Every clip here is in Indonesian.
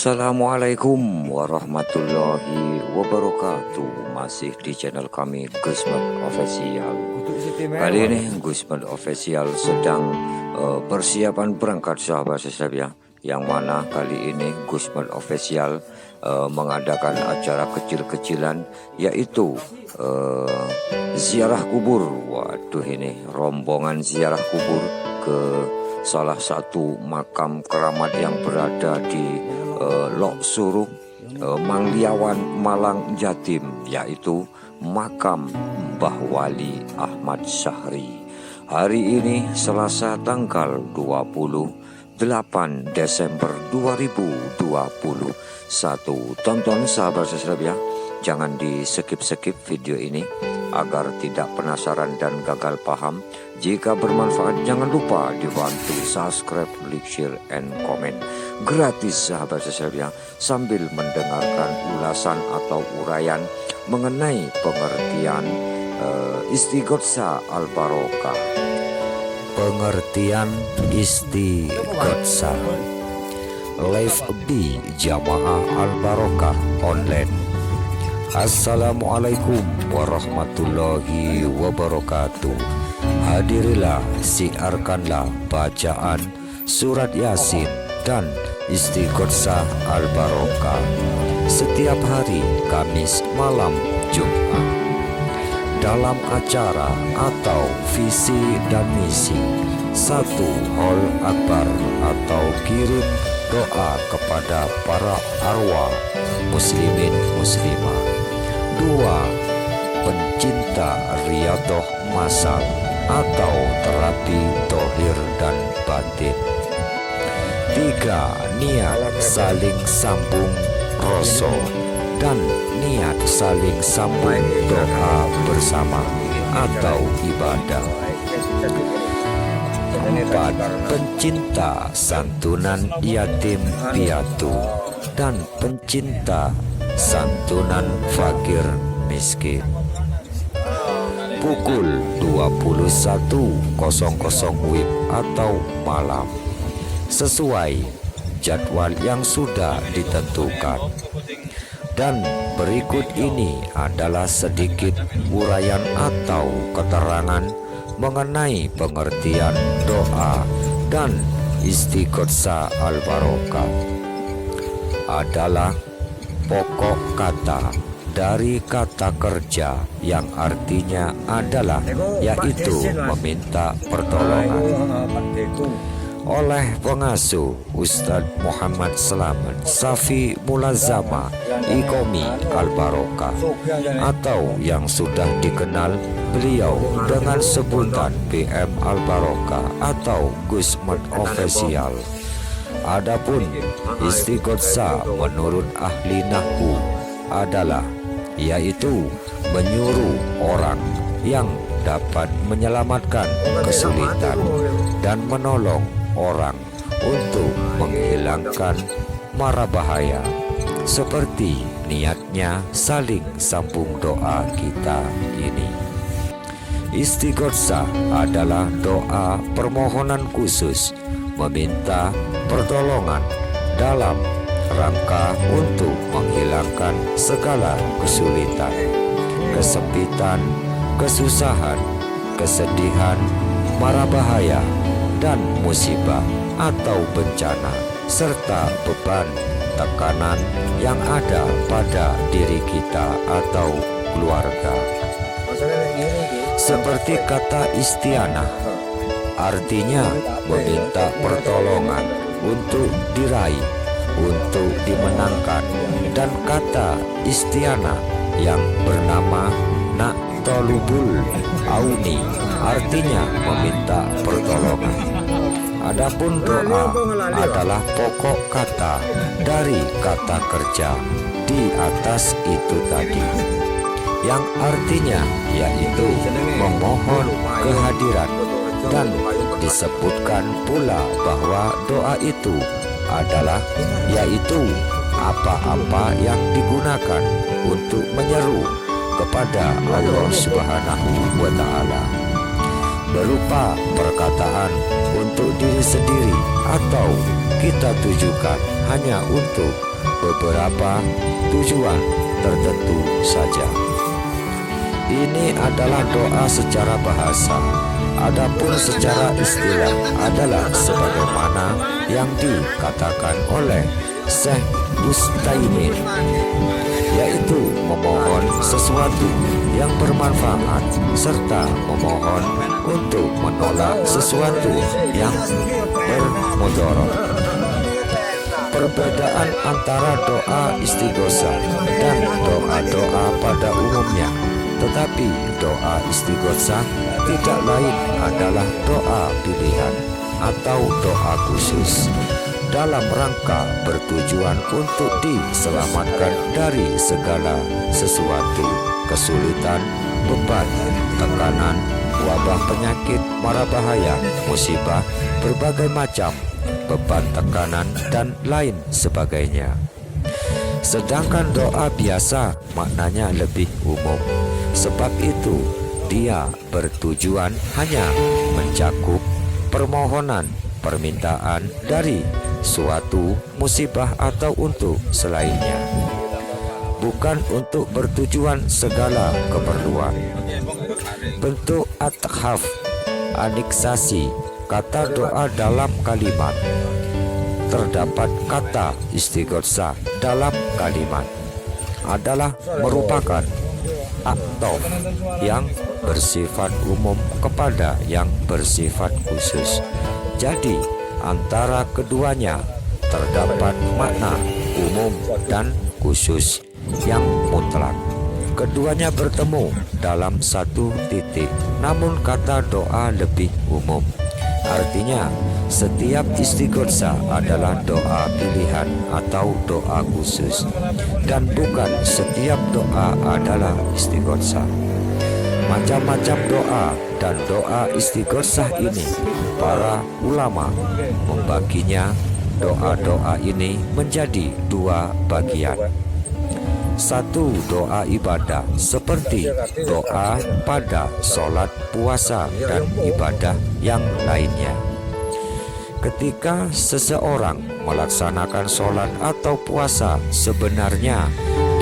Assalamualaikum warahmatullahi wabarakatuh. Masih di channel kami Gusman Official. Kali ini Gusman Official sedang persiapan berangkat sahabat-sahabat ya. Yang mana kali ini Gusman Official mengadakan acara kecil-kecilan, yaitu ziarah kubur. Waduh, ini rombongan ziarah kubur ke salah satu makam keramat yang berada di Lok Suruk, Mangliawan, Malang, Jatim, yaitu makam Mbah Wali Ahmad Syahri. Hari ini Selasa tanggal 28 Desember 2021. Tonton sahabat-sahabat ya, jangan di skip-skip video ini agar tidak penasaran dan gagal paham. Jika bermanfaat, jangan lupa dibantu subscribe, like, share, and comment. Gratis sahabat-sahabat ya, sambil mendengarkan ulasan atau uraian mengenai pengertian Istighotsah Al-Barokah. Pengertian Istighotsah Live B Jamaah Al-Barokah Online. Assalamualaikum warahmatullahi wabarakatuh. Hadirilah, siarkanlah bacaan surat Yasin dan Istighotsah Al-Barokah setiap hari Kamis malam Jumat dalam acara atau visi dan misi. 1. Hol Akbar atau kirim doa kepada para arwah muslimin muslimah. 2. Pencinta riyadhah masal atau terapi tohir dan batin. 3. Niat saling sambung roso dan niat saling sambung doa bersama atau ibadah. 4. Pencinta santunan yatim piatu dan pencinta santunan fakir miskin. Pukul 21.00 WIB atau malam, sesuai jadwal yang sudah ditentukan. Dan berikut ini adalah sedikit uraian atau keterangan mengenai pengertian doa dan Istighotsah Al-Barokah. Adalah pokok kata dari kata kerja yang artinya adalah, yaitu meminta pertolongan, oleh pengasuh Ustadz Muhammad Selamat Safi Mulazama Ikomi Al-Barokah, atau yang sudah dikenal beliau dengan sebutan BM Al-Barokah atau Gusman Official. Adapun Istighotsah menurut ahli nahwu adalah, yaitu menyuruh orang yang dapat menyelamatkan kesulitan dan menolong orang untuk menghilangkan mara bahaya, seperti niatnya saling sambung doa kita ini. Istighotsah adalah doa permohonan khusus meminta pertolongan dalam rangka untuk menghilangkan segala kesulitan, kesempitan, kesusahan, kesedihan, mara bahaya, dan musibah atau bencana, serta beban tekanan yang ada pada diri kita atau keluarga. Seperti kata istianah, artinya meminta pertolongan untuk diraih, untuk dimenangkan, dan kata istianah yang bernama Naqtalubul Auni artinya meminta pertolongan. Adapun doa adalah pokok kata dari kata kerja di atas itu tadi, yang artinya yaitu memohon kehadiran, dan disebutkan pula bahwa doa itu adalah yaitu apa-apa yang digunakan untuk menyeru kepada Allah Subhanahu wa Ta'ala. berupa perkataan untuk diri sendiri atau kita tujukan hanya untuk beberapa tujuan tertentu saja. Ini adalah doa secara bahasa. Adapun secara istilah adalah sebagaimana yang dikatakan oleh Syekh Bustaimin, yaitu memohon sesuatu yang bermanfaat serta memohon untuk menolak sesuatu yang bermudarat. Perbedaan antara doa istighosah dan doa-doa pada umumnya, tetapi doa istighosah tidak lain adalah doa pilihan atau doa khusus dalam rangka bertujuan untuk diselamatkan dari segala sesuatu, kesulitan, beban, tekanan, wabah, penyakit, mara bahaya, musibah, berbagai macam beban, tekanan, dan lain sebagainya. Sedangkan doa biasa maknanya lebih umum. Sebab itu dia bertujuan hanya mencakup permohonan, permintaan dari suatu musibah atau untuk selainnya, bukan untuk bertujuan segala keperluan. Bentuk at-takhaf, aneksasi kata doa dalam kalimat. Terdapat kata istighosah dalam kalimat adalah merupakan atau yang bersifat umum kepada yang bersifat khusus. Jadi antara keduanya terdapat makna umum dan khusus yang mutlak. Keduanya bertemu dalam satu titik, namun kata doa lebih umum. Artinya setiap istighosah adalah doa pilihan atau doa khusus, dan bukan setiap doa adalah istighosah. Macam-macam doa dan doa istighosah ini, para ulama membaginya doa-doa ini menjadi dua bagian. Satu, doa ibadah seperti doa pada sholat, puasa, dan ibadah yang lainnya. Ketika seseorang melaksanakan sholat atau puasa, sebenarnya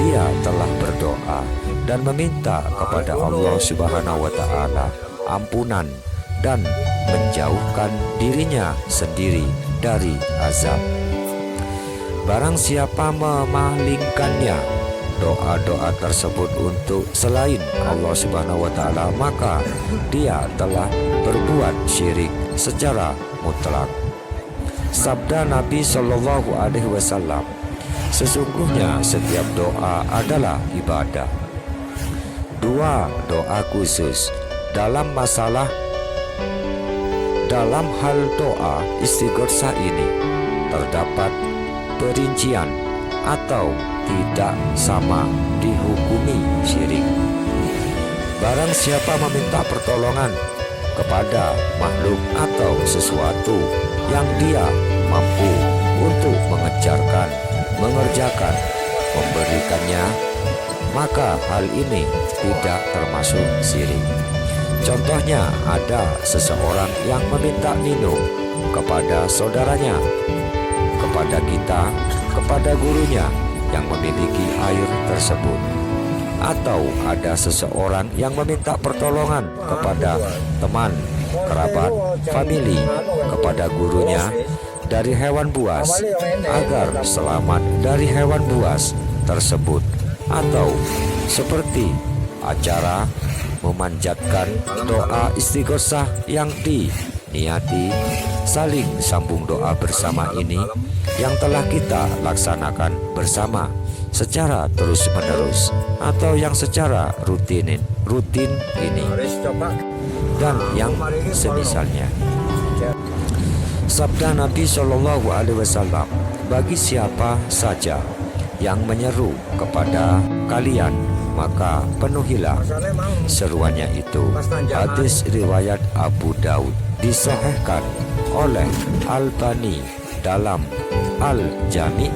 dia telah berdoa dan meminta kepada Allah Subhanahu wa Ta'ala ampunan dan menjauhkan dirinya sendiri dari azab. Barang siapa memalingkannya doa-doa tersebut untuk selain Allah Subhanahu wa Ta'ala, maka dia telah berbuat syirik secara mutlak. Sabda Nabi Shallallahu Alaihi Wasallam, sesungguhnya setiap doa adalah ibadah. Dua, doa khusus dalam hal doa istighosah ini terdapat perincian atau tidak sama dihukumi syirik. Barang siapa meminta pertolongan kepada makhluk atau sesuatu yang dia mampu untuk mengejarkan, mengerjakan, memberikannya, maka hal ini tidak termasuk syirik. Contohnya, ada seseorang yang meminta minum kepada saudaranya, kepada kita, kepada gurunya yang memiliki air tersebut. Atau ada seseorang yang meminta pertolongan kepada teman, kerabat, famili, kepada gurunya dari hewan buas agar selamat dari hewan buas tersebut. Atau seperti acara memanjatkan doa istighosah yang diniati saling sambung doa bersama ini yang telah kita laksanakan bersama secara terus-menerus atau yang secara rutin ini dan yang semisalnya. Sabda Nabi Shallallahu Alaihi Wasallam, bagi siapa saja yang menyeru kepada kalian, maka penuhilah seruannya itu. Hadis riwayat Abu Daud, disahihkan oleh Albani dalam Al-Jami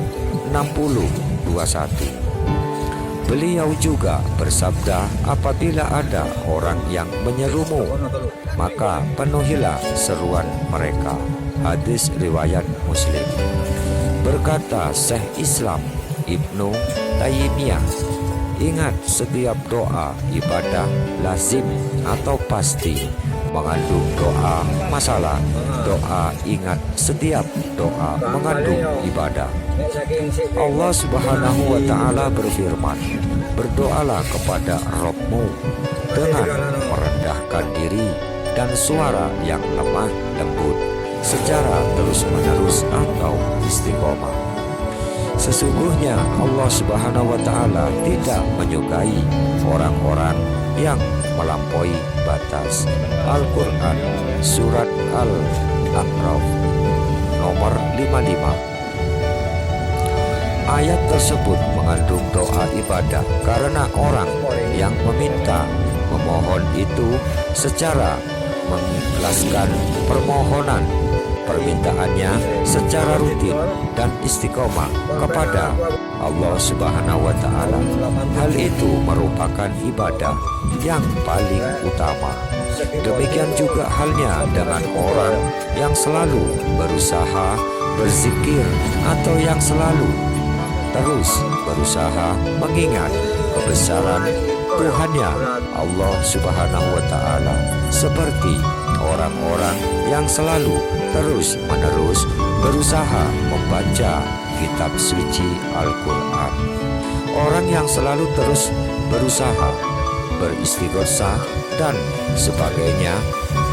6021. Beliau juga bersabda, apabila ada orang yang menyerumu, maka penuhilah seruan mereka. Hadis riwayat Muslim. Berkata Syekh Islam Ibnu Taimiyah, ingat setiap doa ibadah lazim atau pasti mengandung doa masalah. Doa ingat setiap doa mengandung ibadah. Allah Subhanahu wa ta'ala berfirman, berdoalah kepada Rabb-mu dengan merendahkan diri dan suara yang lemah lembut secara terus-menerus atau istiqomah. Sesungguhnya Allah Subhanahu wa ta'ala tidak menyukai orang-orang yang melampaui batas. Al-Quran Surat Al-A'raf nomor 55. Ayat tersebut mengandung doa ibadah karena orang yang memohon itu secara mengikhlaskan permohonan permintaannya secara rutin dan istiqomah kepada Allah Subhanahu wa ta'ala. Hal itu merupakan ibadah yang paling utama. Demikian juga halnya dengan orang yang selalu berusaha berzikir atau yang selalu terus berusaha mengingat kebesaran Tuhannya Allah Subhanahu wa ta'ala, seperti orang-orang yang selalu terus-menerus berusaha membaca kitab suci Al-Quran. Orang yang selalu terus berusaha beristighosah dan sebagainya,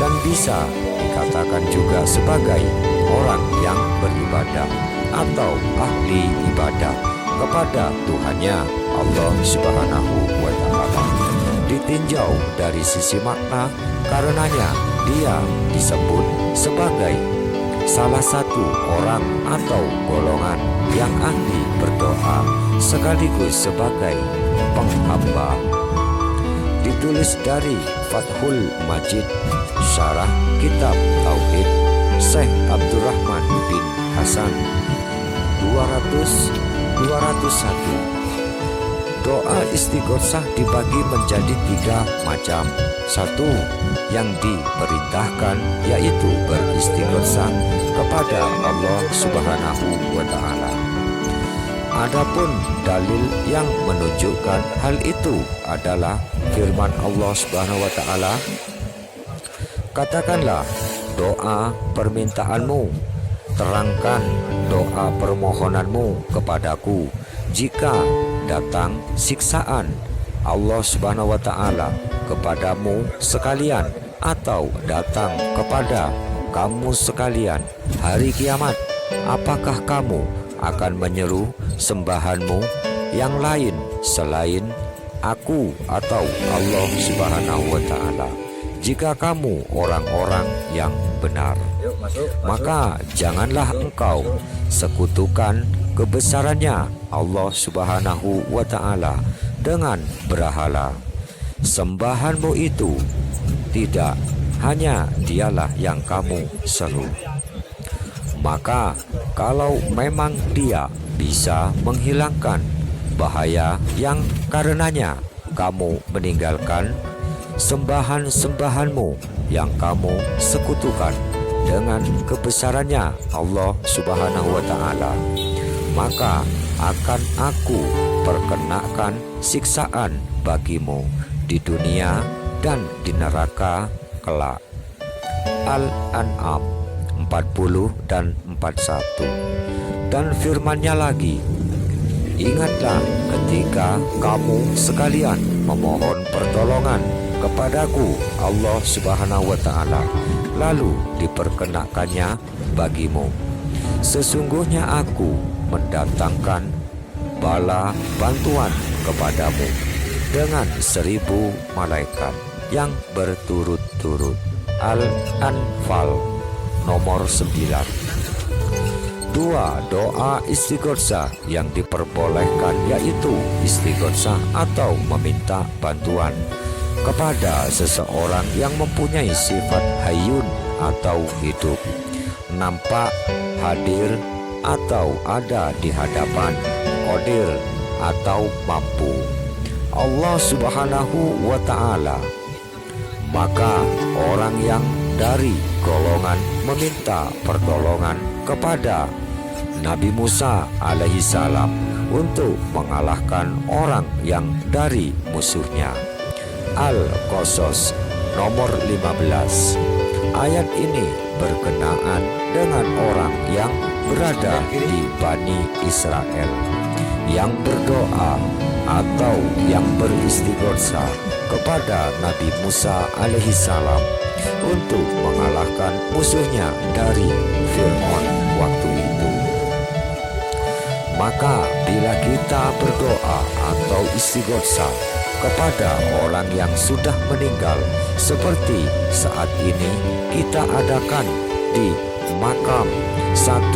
dan bisa dikatakan juga sebagai orang yang beribadah atau ahli ibadah kepada Tuhannya Allah Subhanahu wa ta'ala. Ditinjau dari sisi makna, karenanya dia disebut sebagai salah satu orang atau golongan yang ahli berdoa sekaligus sebagai penghamba. Ditulis dari Fathul Majid, Syarah Kitab Tauhid Syekh Abdurrahman bin Hasan 201. Doa istighosah dibagi menjadi 3 macam. Satu, yang diperintahkan, yaitu beristighosah kepada Allah Subhanahu wa ta'ala. Adapun dalil yang menunjukkan hal itu adalah firman Allah Subhanahu wa ta'ala, katakanlah doa permintaanmu, terangkan doa permohonanmu kepadaku jika datang siksaan Allah Subhanahu wa ta'ala kepadamu sekalian, atau datang kepada kamu sekalian hari kiamat, apakah kamu akan menyeru sembahanmu yang lain selain aku atau Allah Subhanahu wa ta'ala? Jika kamu orang-orang yang benar, maka janganlah engkau sekutukan kebesarannya Allah Subhanahu wa ta'ala dengan berhala. Sembahanmu itu tidak hanya dialah yang kamu seru. Maka kalau memang dia bisa menghilangkan bahaya yang karenanya kamu meninggalkan sembahan-sembahanmu yang kamu sekutukan dengan kebesarannya Allah Subhanahu wa ta'ala, maka akan aku perkenakan siksaan bagimu di dunia dan di neraka kelak. Al-An'am 40 dan 41. Dan firman-Nya lagi, ingatlah ketika kamu sekalian memohon pertolongan kepadaku Allah Subhanahu wa ta'ala, lalu diperkenakannya bagimu. Sesungguhnya aku mendatangkan bala bantuan kepadamu dengan 1000 malaikat yang berturut-turut. Al-Anfal nomor 9. 2. Doa istighosah yang diperbolehkan, yaitu istighosah atau meminta bantuan kepada seseorang yang mempunyai sifat hayyun atau hidup, nampak, hadir, atau ada di hadapan, qadir atau mampu. Allah Subhanahu wa Ta'ala. Maka orang yang dari golongan meminta pertolongan kepada Nabi Musa alaihissalam untuk mengalahkan orang yang dari musuhnya. Al-Qasas nomor 15. Ayat ini berkenaan dengan orang yang berada di Bani Israel yang berdoa atau yang beristighotsah kepada Nabi Musa alaihissalam untuk mengalahkan musuhnya dari Fir'aun waktu itu. Maka bila kita berdoa atau istighotsah kepada orang yang sudah meninggal, seperti saat ini kita adakan di makam 1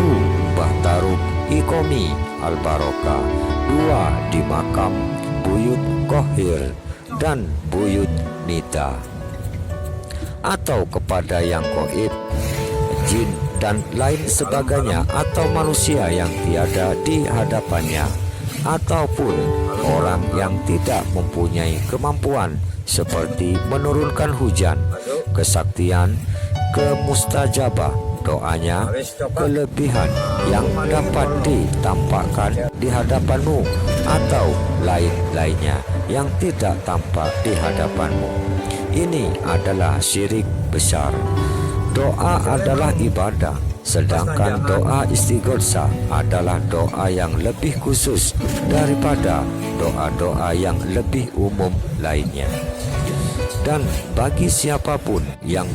Bahtaruk Ikomi Al-Barokah, 2 di makam Buyut Kohir dan Buyut Mita, atau kepada yang goib, jin dan lain sebagainya, atau manusia yang tiada di hadapannya, ataupun orang yang tidak mempunyai kemampuan seperti menurunkan hujan, kesaktian, kemustajabah doanya, kelebihan yang dapat ditampakkan di hadapanmu, atau lain-lainnya yang tidak tampak di hadapanmu. Ini adalah syirik besar. Doa adalah ibadah, sedangkan doa istighotsah adalah doa yang lebih khusus daripada doa-doa yang lebih umum lainnya. Dan bagi siapapun yang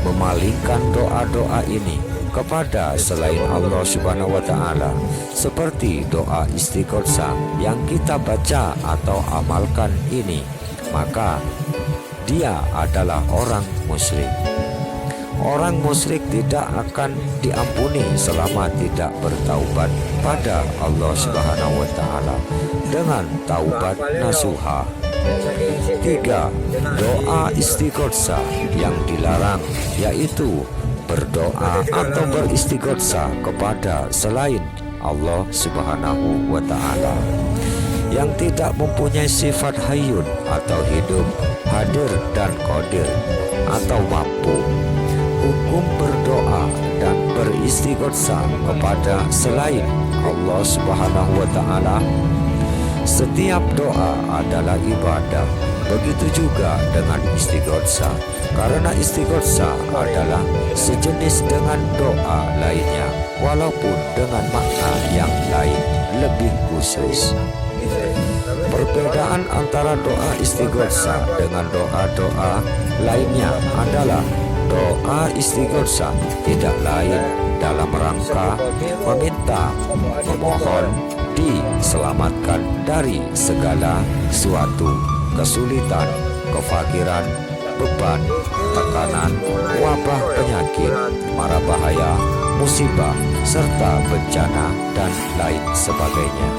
memalingkan doa-doa ini kepada selain Allah Subhanahu wa Ta'ala, seperti doa istighotsah yang kita baca atau amalkan ini, maka dia adalah orang musyrik. Orang musyrik tidak akan diampuni selama tidak bertaubat pada Allah Subhanahu wa Ta'ala dengan taubat nasuha. 3. Doa istighotsah yang dilarang, yaitu berdoa atau beristighotsah kepada selain Allah Subhanahu wa Ta'ala yang tidak mempunyai sifat hayyun atau hidup, hadir dan qadir atau mampu. Hukum berdoa dan beristighotsah kepada selain Allah Subhanahu wa Ta'ala, setiap doa adalah ibadah. Begitu juga dengan istighotsah, karena istighotsah adalah sejenis dengan doa lainnya, walaupun dengan makna yang lain lebih khusus. Perbedaan antara doa istighotsah dengan doa-doa lainnya adalah doa istighotsah tidak lain dalam rangka meminta, memohon diselamatkan dari segala suatu kesulitan, kefakiran, beban, tekanan, wabah, penyakit, mara bahaya, musibah, serta bencana dan lain sebagainya.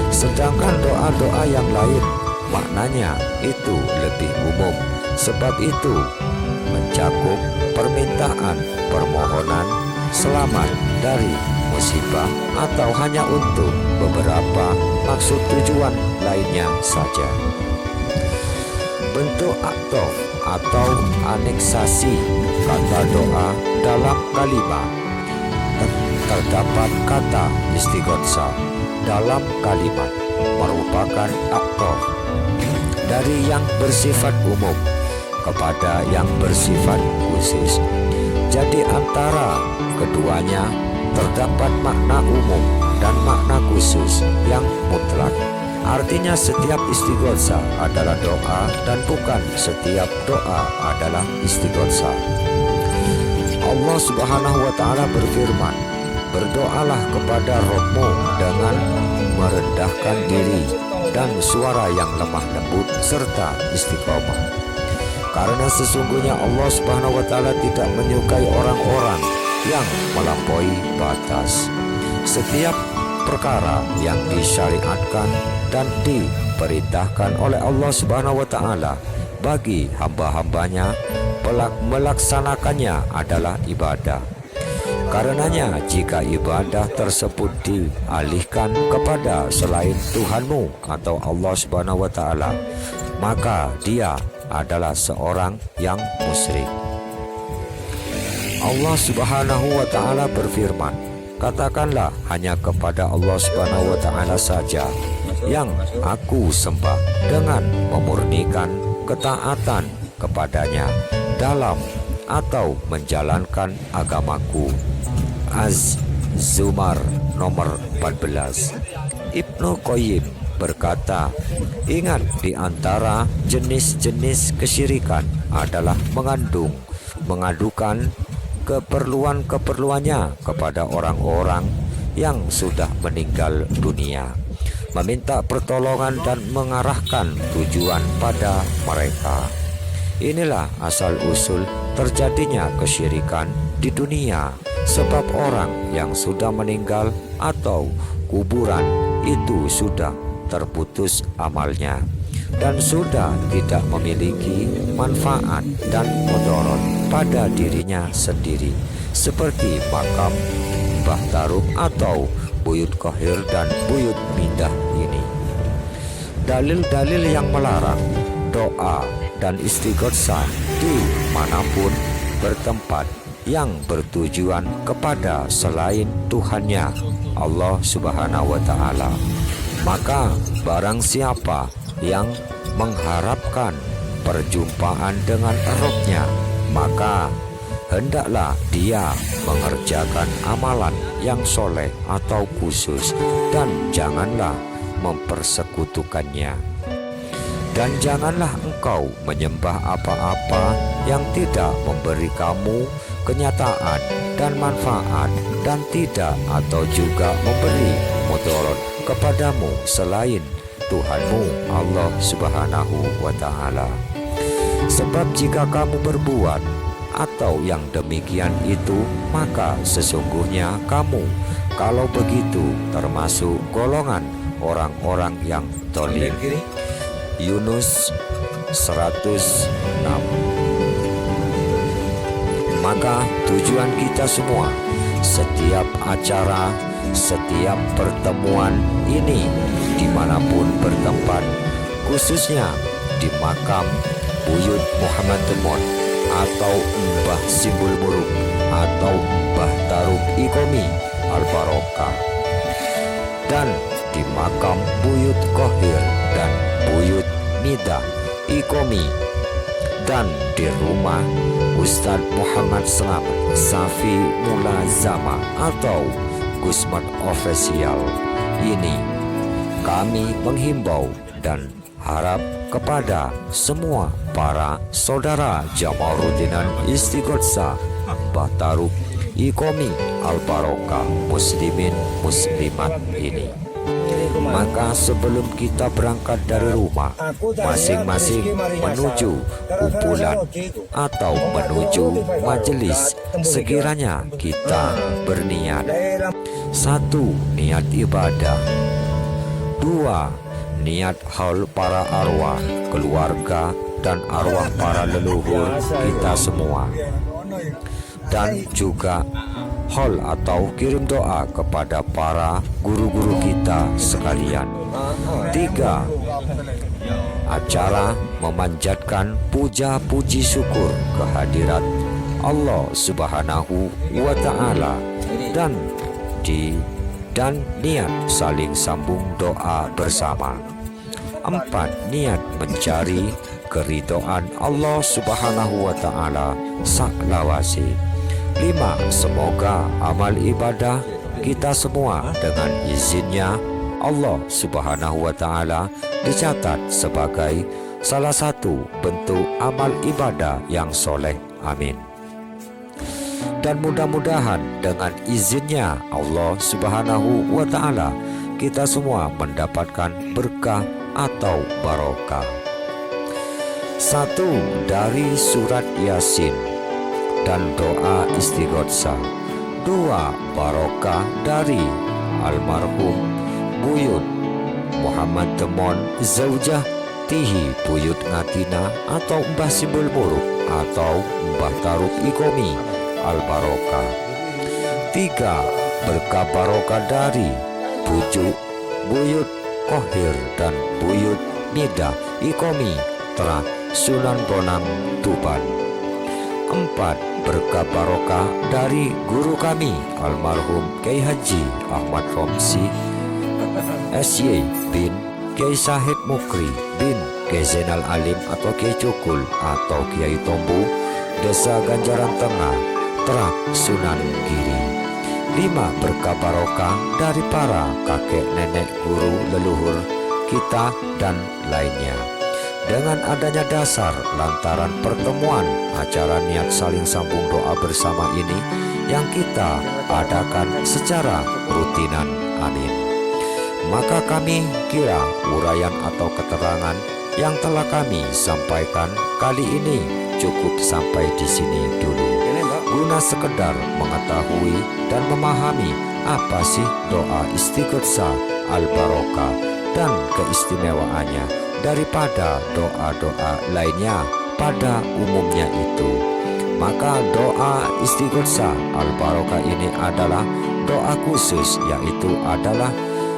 Sedangkan doa-doa yang lain maknanya itu lebih umum. Sebab itu mencakup permintaan permohonan selamat dari musibah atau hanya untuk beberapa maksud tujuan lainnya saja. Bentuk aktof atau aneksasi kata doa dalam kalimat. Terdapat kata istighotsah dalam kalimat merupakan aktof dari yang bersifat umum kepada yang bersifat khusus. Jadi antara keduanya terdapat makna umum dan makna khusus yang mutlak. Artinya setiap istighotsah adalah doa dan bukan setiap doa adalah istighotsah. Allah Subhanahu wa Ta'ala berfirman, berdoalah kepada Rabb-mu dengan merendahkan diri dan suara yang lemah lembut serta istiqomah. Karena sesungguhnya Allah Subhanahu wa Ta'ala tidak menyukai orang-orang yang melampaui batas. Setiap perkara yang disyariatkan dan diperintahkan oleh Allah Subhanahu wa Ta'ala bagi hamba-hambanya, melaksanakannya adalah ibadah. Karenanya jika ibadah tersebut dialihkan kepada selain Tuhanmu atau Allah Subhanahu wa taala, maka dia adalah seorang yang musyrik. Allah Subhanahu wa taala berfirman, katakanlah hanya kepada Allah Subhanahu wa taala saja yang aku sembah dengan memurnikan ketaatan kepadanya dalam atau menjalankan agamaku. Az-Zumar nomor 14. Ibnu Qayyim berkata, ingat di antara jenis-jenis kesyirikan adalah mengadukan keperluan-keperluannya kepada orang-orang yang sudah meninggal dunia, meminta pertolongan dan mengarahkan tujuan pada mereka. Inilah asal-usul terjadinya kesyirikan di dunia, sebab orang yang sudah meninggal atau kuburan itu sudah terputus amalnya dan sudah tidak memiliki manfaat dan mudarat pada dirinya sendiri, seperti makam Mbah Tarub atau Buyut Qahir dan Buyut Midah ini. Dalil-dalil yang melarang doa dan istighosah dimanapun bertempat yang bertujuan kepada selain Tuhannya Allah Subhanahu wa taala, maka barang siapa yang mengharapkan perjumpaan dengan Rabb-Nya, maka hendaklah dia mengerjakan amalan yang soleh atau khusus dan janganlah mempersekutukannya. Dan janganlah engkau menyembah apa-apa yang tidak memberi kamu kenyataan dan manfaat dan tidak atau juga memberi mudarat kepadamu selain Tuhanmu Allah Subhanahu wa taala. Sebab jika kamu berbuat atau yang demikian itu, maka sesungguhnya kamu kalau begitu termasuk golongan orang-orang yang zalim. Yunus 106. Maka tujuan kita semua, setiap acara, setiap pertemuan ini dimanapun bertempat, khususnya di makam Buyut Muhammad Temon atau Mbah Simbul Muruk atau Mbah Tarub Ikomi Al-Barokah, dan di makam Buyut Qahir dan Buyut Midah Ikomi, dan di rumah Ustadz Muhammad Slamet Safi Mulazama atau Gusmat Official ini, kami menghimbau dan harap kepada semua para saudara Jamaluddin Istighosah Mbah Tarub Ikomi Al-Barokah muslimin muslimat ini. Maka sebelum kita berangkat dari rumah masing-masing menuju kumpulan atau menuju majelis, sekiranya kita berniat: 1. Niat ibadah. 2. Niat haul para arwah, keluarga dan arwah para leluhur kita semua, dan juga haul atau kirim doa kepada para guru-guru kita sekalian. 3. Acara memanjatkan puja puji syukur kehadirat Allah Subhanahu wa taala dan niat saling sambung doa bersama. 4. Niat mencari keridhaan Allah Subhanahu wa taala saklawase. 5. Semoga amal ibadah kita semua dengan izinnya Allah Subhanahu wa taala dicatat sebagai salah satu bentuk amal ibadah yang soleh. Amin. Dan mudah-mudahan dengan izinnya Allah Subhanahu wa taala kita semua mendapatkan berkah atau barokah. 1. Dari surat Yasin dan doa istighosah. 2. Barokah dari almarhum Buyut Muhammad Temon Zaujah Tihi Buyut Ngatina atau Mbah Simbul Muruk atau Mbah Tarub Ikomi Al-Barokah. Tiga, berkah barokah dari Bujuk, Buyut Kohir dan Buyut Mida Ikomi telah Sunan Bonang Tuban. Empat, berkah barokah dari guru kami almarhum Kiai Haji Ahmad Romsi SY bin Kiai Syahid Mukri bin Kiai Zainal Alim atau Kiai Cukul atau Kiai Tombu, Desa Ganjaran Tengah, Terak Sunan Giri. 5, berkah barokah dari para kakek nenek guru leluhur kita dan lainnya. Dengan adanya dasar lantaran pertemuan acara niat saling sambung doa bersama ini yang kita adakan secara rutinan, amin. Maka kami kira uraian atau keterangan yang telah kami sampaikan kali ini cukup sampai di sini dulu, guna sekedar mengetahui dan memahami apa sih doa istighosah al-barokah dan keistimewaannya daripada doa-doa lainnya pada umumnya itu. Maka doa istighosah al-barokah ini adalah doa khusus, yaitu adalah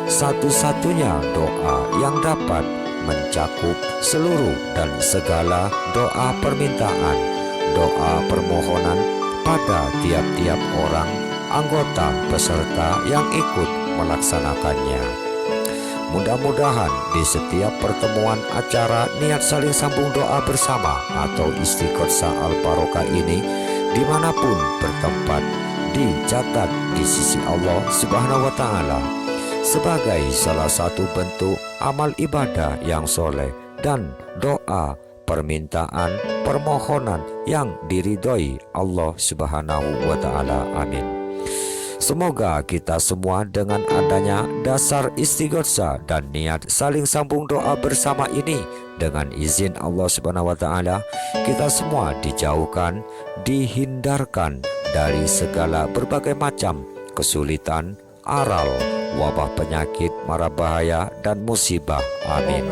satu-satunya doa yang dapat mencakup seluruh dan segala doa permintaan, doa permohonan pada tiap-tiap orang anggota peserta yang ikut melaksanakannya. Mudah-mudahan di setiap pertemuan acara niat saling sambung doa bersama atau istighosah al-barokah ini dimanapun bertempat dicatat di sisi Allah Subhanahu wa Ta'ala sebagai salah satu bentuk amal ibadah yang soleh dan doa permintaan permohonan yang diridhoi Allah Subhanahu wa Ta'ala, amin. Semoga kita semua dengan adanya dasar istighosah dan niat saling sambung doa bersama ini, dengan izin Allah Subhanahu wa Ta'ala, kita semua dijauhkan, dihindarkan dari segala berbagai macam kesulitan, aral, wabah penyakit, mara bahaya dan musibah, amin.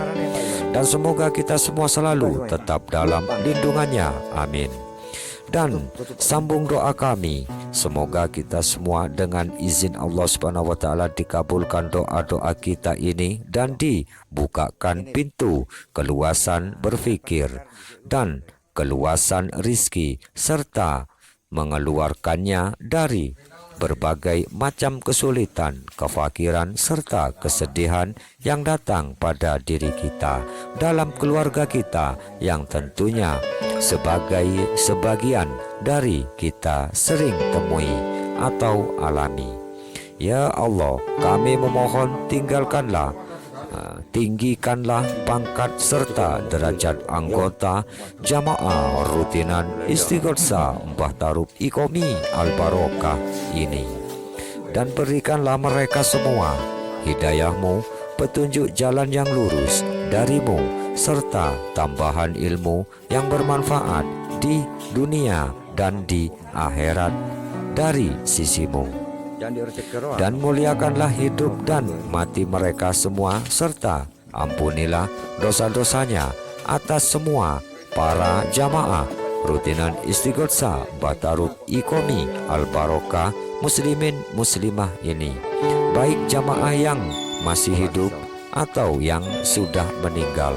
Dan semoga kita semua selalu tetap dalam lindungannya, amin. Dan sambung doa kami, semoga kita semua dengan izin Allah Subhanahu wa Ta'ala dikabulkan doa-doa kita ini dan dibukakan pintu keluasan berfikir dan keluasan rizki serta mengeluarkannya dari berbagai macam kesulitan, kefakiran, serta kesedihan yang datang pada diri kita, dalam keluarga kita yang tentunya sebagai sebagian dari kita sering temui atau alami. Ya Allah, kami memohon tinggikanlah pangkat serta derajat anggota jamaah rutinan istighosah Mbah Tarub Ikomi al-barokah ini, dan berikanlah mereka semua hidayah-Mu, petunjuk jalan yang lurus dari-Mu, serta tambahan ilmu yang bermanfaat di dunia dan di akhirat dari sisi-Mu. Dan muliakanlah hidup dan mati mereka semua, serta ampunilah dosa-dosanya atas semua para jamaah rutinan istighosah Mbah Tarub Ikomi al-barokah muslimin muslimah ini, baik jamaah yang masih hidup atau yang sudah meninggal,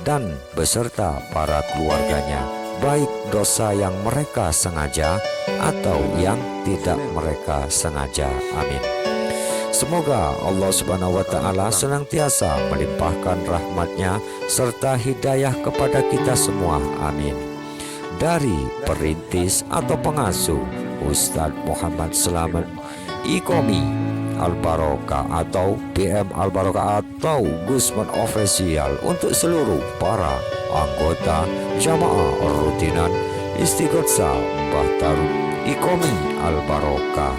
dan beserta para keluarganya, baik dosa yang mereka sengaja atau yang tidak mereka sengaja, amin. Semoga Allah Subhanahu wa Ta'ala senantiasa melimpahkan rahmatnya serta hidayah kepada kita semua, amin. Dari perintis atau pengasuh Ustadz Muhammad Selamat Ikomi al-barokah atau BM al-barokah atau Gusman Official, untuk seluruh para anggota jamaah rutinan istighosah Mbah Tarub Ikomi al-barokah.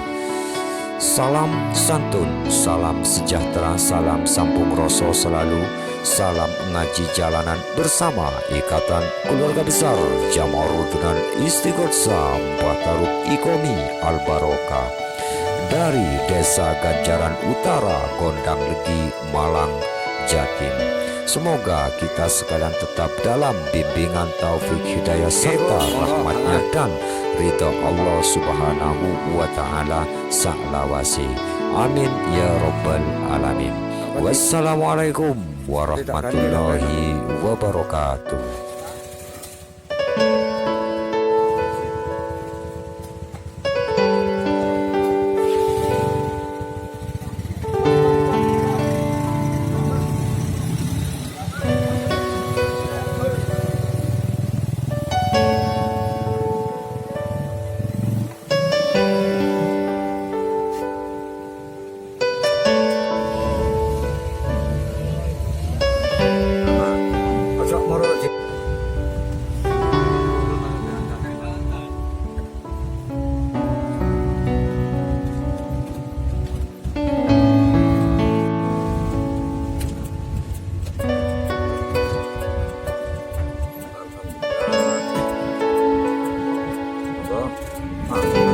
Salam santun, salam sejahtera, salam sambung rasa selalu, salam ngaji jalanan bersama Ikatan Keluarga Besar Jamaah Rutinan Istighosah Mbah Tarub Ikomi al-barokah dari Desa Ganjaran Utara, Gondang Legi, Malang, Jatim. Semoga kita sekalian tetap dalam bimbingan taufik hidayah serta rahmatnya dan ridha Allah Subhanahu wa taala saklawase. Amin ya rabbal alamin. Wassalamualaikum warahmatullahi wabarakatuh. Alhamdulillah.